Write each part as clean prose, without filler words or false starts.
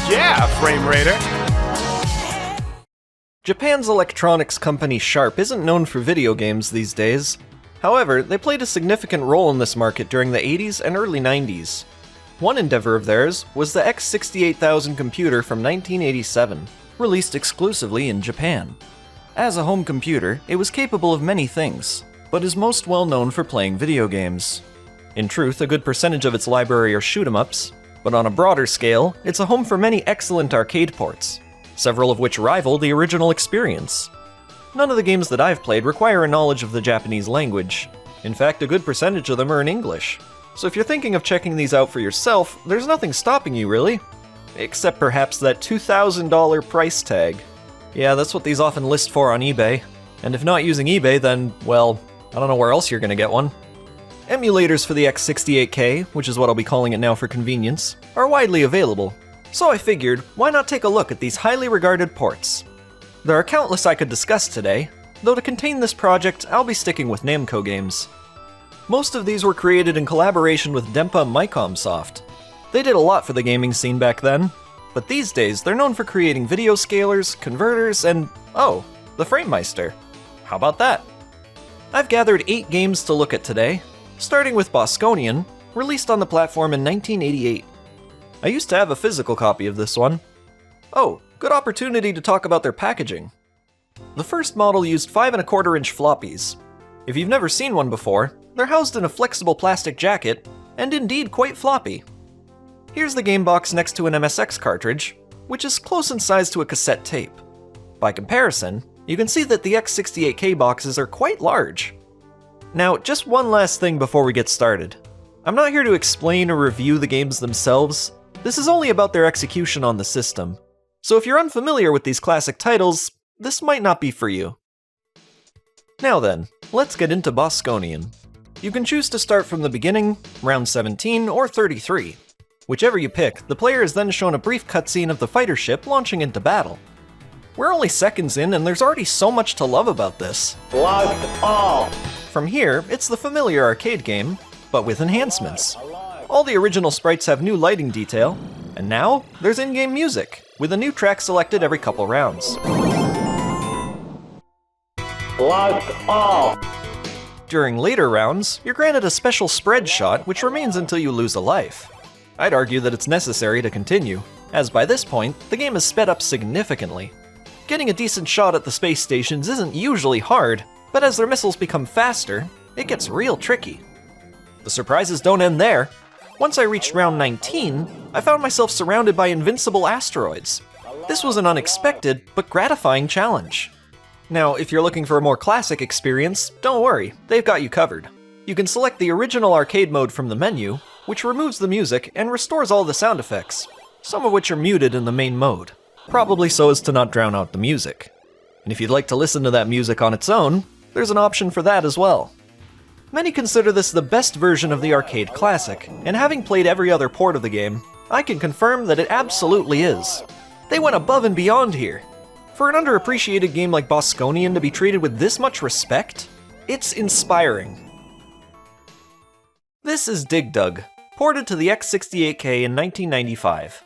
Yeah, Frame Raider! Japan's electronics company Sharp isn't known for video games these days. However, they played a significant role in this market during the 80s and early 90s. One endeavor of theirs was the X680000 computer from 1987, released exclusively in Japan. As a home computer, it was capable of many things, but is most well known for playing video games. In truth, a good percentage of its library are shoot-'em-ups, but on a broader scale, it's a home for many excellent arcade ports, several of which rival the original experience. None of the games that I've played require a knowledge of the Japanese language. In fact, a good percentage of them are in English. So if you're thinking of checking these out for yourself, there's nothing stopping you, really. Except perhaps that $2,000 price tag. Yeah, that's what these often list for on eBay. And if not using eBay, then, well, I don't know where else you're gonna get one. Emulators for the X68K, which is what I'll be calling it now for convenience, are widely available. So I figured, why not take a look at these highly regarded ports? There are countless I could discuss today, though to contain this project, I'll be sticking with Namco games. Most of these were created in collaboration with Dempa and Micomsoft. They did a lot for the gaming scene back then, but these days they're known for creating video scalers, converters, and, oh, the Framemeister. How about that? I've gathered 8 games to look at today, starting with Bosconian, released on the platform in 1988. I used to have a physical copy of this one. Oh, good opportunity to talk about their packaging. The first model used 5¼ inch floppies. If you've never seen one before, they're housed in a flexible plastic jacket, and indeed quite floppy. Here's the game box next to an MSX cartridge, which is close in size to a cassette tape. By comparison, you can see that the X68K boxes are quite large. Now, just one last thing before we get started. I'm not here to explain or review the games themselves. This is only about their execution on the system. So if you're unfamiliar with these classic titles, this might not be for you. Now then, let's get into Bosconian. You can choose to start from the beginning, round 17, or 33. Whichever you pick, the player is then shown a brief cutscene of the fighter ship launching into battle. We're only seconds in and there's already so much to love about this. Locked all. From here, it's the familiar arcade game, but with enhancements. All the original sprites have new lighting detail, and now there's in-game music, with a new track selected every couple rounds. Locked all. During later rounds, you're granted a special spread shot which remains until you lose a life. I'd argue that it's necessary to continue, as by this point, the game is sped up significantly. Getting a decent shot at the space stations isn't usually hard, but as their missiles become faster, it gets real tricky. The surprises don't end there. Once I reached round 19, I found myself surrounded by invincible asteroids. This was an unexpected, but gratifying challenge. Now, if you're looking for a more classic experience, don't worry, they've got you covered. You can select the original arcade mode from the menu, which removes the music and restores all the sound effects, some of which are muted in the main mode, probably so as to not drown out the music. And if you'd like to listen to that music on its own, there's an option for that as well. Many consider this the best version of the arcade classic, and having played every other port of the game, I can confirm that it absolutely is. They went above and beyond here. For an underappreciated game like Bosconian to be treated with this much respect, it's inspiring. This is Dig Dug, ported to the X68K in 1995.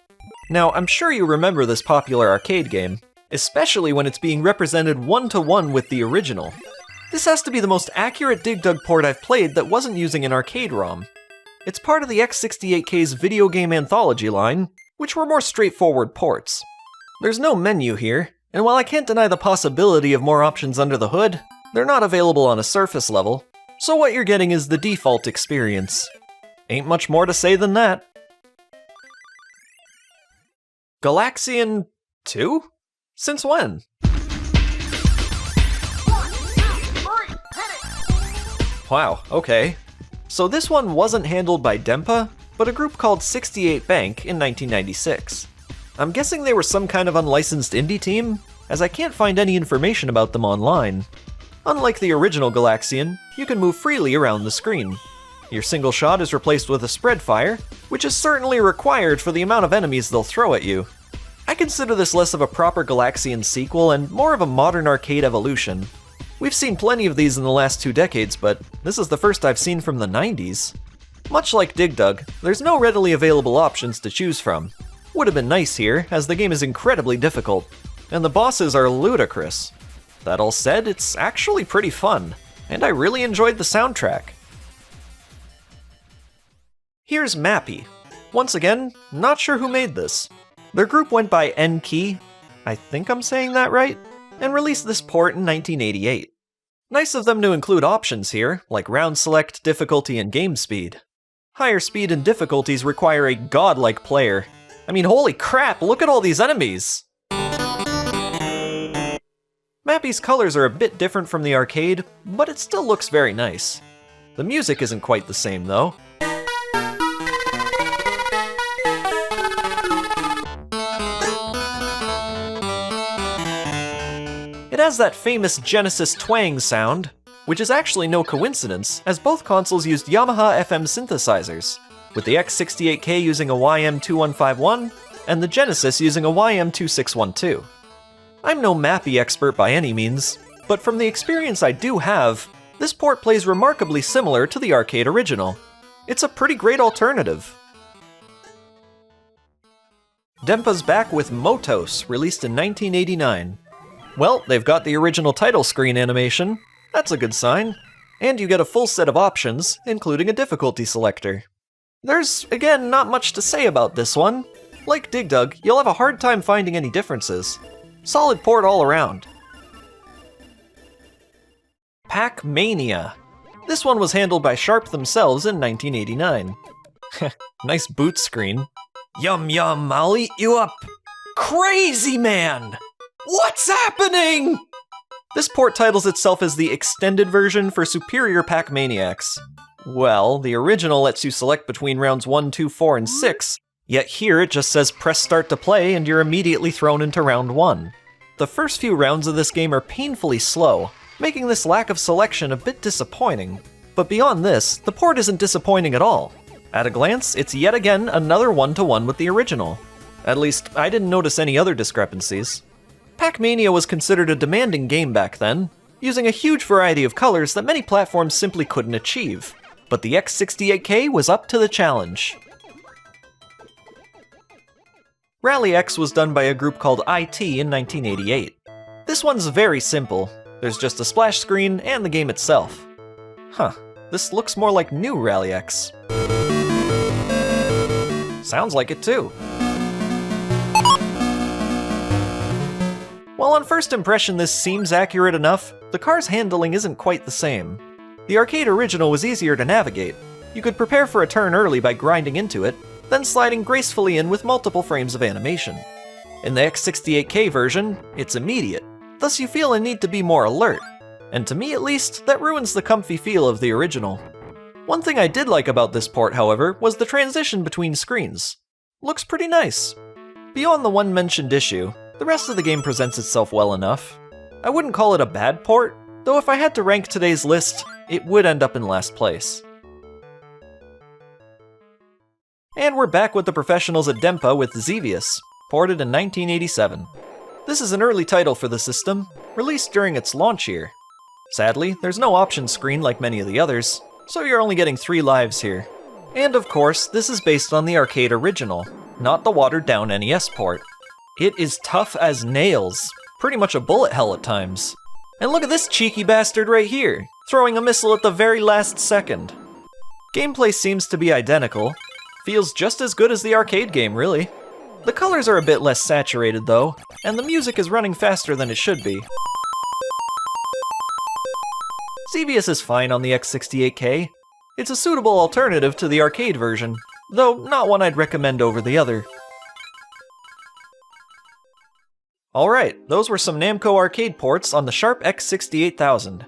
Now, I'm sure you remember this popular arcade game, especially when it's being represented 1-to-1 with the original. This has to be the most accurate Dig Dug port I've played that wasn't using an arcade ROM. It's part of the X68K's video game anthology line, which were more straightforward ports. There's no menu here, and while I can't deny the possibility of more options under the hood, they're not available on a surface level, so what you're getting is the default experience. Ain't much more to say than that. Galaxian 2? Since when? Wow, okay. So this one wasn't handled by Dempa, but a group called 68 Bank in 1996. I'm guessing they were some kind of unlicensed indie team, as I can't find any information about them online. Unlike the original Galaxian, you can move freely around the screen. Your single shot is replaced with a spread fire, which is certainly required for the amount of enemies they'll throw at you. I consider this less of a proper Galaxian sequel and more of a modern arcade evolution. We've seen plenty of these in the last 2 decades, but this is the first I've seen from the 90s. Much like Dig Dug, there's no readily available options to choose from. Would have been nice here, as the game is incredibly difficult, and the bosses are ludicrous. That all said, it's actually pretty fun, and I really enjoyed the soundtrack. Here's Mappy. Once again, not sure who made this. Their group went by N-Key, I think I'm saying that right, and released this port in 1988. Nice of them to include options here, like round select, difficulty, and game speed. Higher speed and difficulties require a godlike player. I mean, holy crap, look at all these enemies! Mappy's colors are a bit different from the arcade, but it still looks very nice. The music isn't quite the same though. It has that famous Genesis twang sound, which is actually no coincidence, as both consoles used Yamaha FM synthesizers, with the X68K using a YM2151, and the Genesis using a YM2612. I'm no Mappy expert by any means, but from the experience I do have, this port plays remarkably similar to the arcade original. It's a pretty great alternative. Denpa's back with MotoS, released in 1989. Well, they've got the original title screen animation, that's a good sign, and you get a full set of options, including a difficulty selector. There's, again, not much to say about this one. Like Dig Dug, you'll have a hard time finding any differences. Solid port all around. Pac-Mania. This one was handled by Sharp themselves in 1989. Nice boot screen. Yum yum, I'll eat you up. Crazy man! What's happening? This port titles itself as the extended version for superior Pac-Maniacs. Well, the original lets you select between rounds 1, 2, 4, and 6, yet here it just says press start to play and you're immediately thrown into round 1. The first few rounds of this game are painfully slow, making this lack of selection a bit disappointing. But beyond this, the port isn't disappointing at all. At a glance, it's yet again another one-to-one with the original. At least, I didn't notice any other discrepancies. Pac-Mania was considered a demanding game back then, using a huge variety of colors that many platforms simply couldn't achieve. But the X68K was up to the challenge. Rally X was done by a group called IT in 1988. This one's very simple. There's just a splash screen and the game itself. Huh, this looks more like new Rally X. Sounds like it too. While on first impression this seems accurate enough, the car's handling isn't quite the same. The arcade original was easier to navigate. You could prepare for a turn early by grinding into it, then sliding gracefully in with multiple frames of animation. In the X68K version, it's immediate, thus you feel a need to be more alert. And to me at least, that ruins the comfy feel of the original. One thing I did like about this port, however, was the transition between screens. Looks pretty nice. Beyond the one mentioned issue, the rest of the game presents itself well enough. I wouldn't call it a bad port, though if I had to rank today's list, it would end up in last place. And we're back with the professionals at Denpa with Xevious, ported in 1987. This is an early title for the system, released during its launch year. Sadly, there's no options screen like many of the others, so you're only getting 3 lives here. And of course, this is based on the arcade original, not the watered-down NES port. It is tough as nails, pretty much a bullet hell at times. And look at this cheeky bastard right here, throwing a missile at the very last second. Gameplay seems to be identical, feels just as good as the arcade game really. The colors are a bit less saturated though, and the music is running faster than it should be. Xevious is fine on the X68K. It's a suitable alternative to the arcade version, though not one I'd recommend over the other. Alright, those were some Namco arcade ports on the Sharp X688000.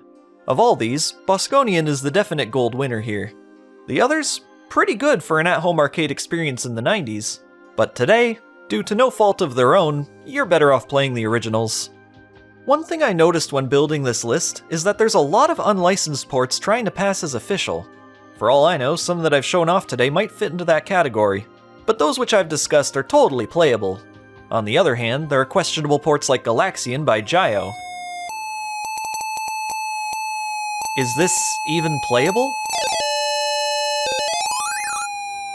Of all these, Bosconian is the definite gold winner here. The others, pretty good for an at-home arcade experience in the 90s, but today, due to no fault of their own, you're better off playing the originals. One thing I noticed when building this list is that there's a lot of unlicensed ports trying to pass as official. For all I know, some that I've shown off today might fit into that category, but those which I've discussed are totally playable. On the other hand, there are questionable ports like Galaxian by Gyo. Is this even playable?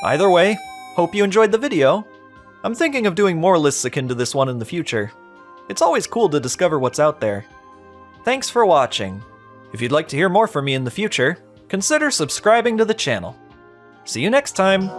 Either way, hope you enjoyed the video. I'm thinking of doing more lists akin to this one in the future. It's always cool to discover what's out there. Thanks for watching. If you'd like to hear more from me in the future, consider subscribing to the channel. See you next time!